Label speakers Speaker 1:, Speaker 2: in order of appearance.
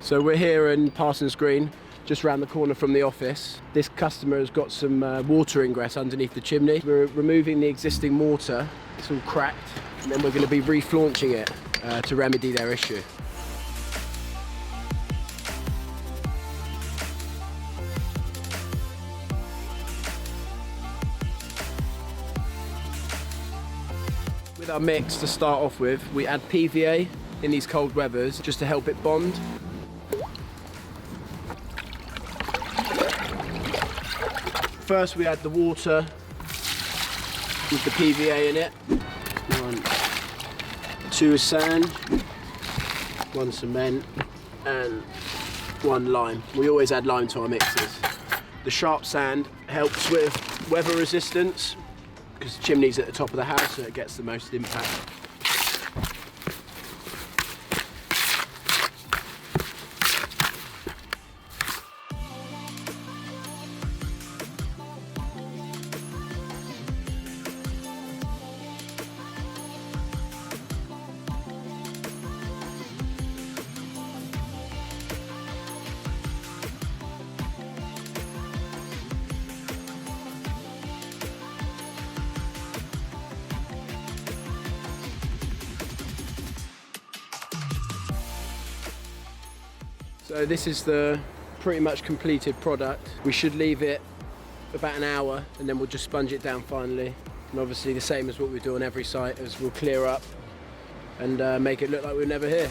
Speaker 1: So we're here in Parsons Green, just round the corner from the office. This customer has got some water ingress underneath the chimney. We're removing the existing mortar, it's all cracked, and then we're going to be reflaunching it to remedy their issue. With our mix to start off with, we add PVA in these cold weathers just to help it bond. First we add the water with the PVA in it. 1, 2 sand, 1 cement and 1 lime. We always add lime to our mixes. The sharp sand helps with weather resistance because the chimney's at the top of the house, so it gets the most impact. So this is the pretty much completed product. We should leave it about an hour and then we'll just sponge it down finally. And obviously the same as what we do on every site, as we'll clear up and make it look like we're never here.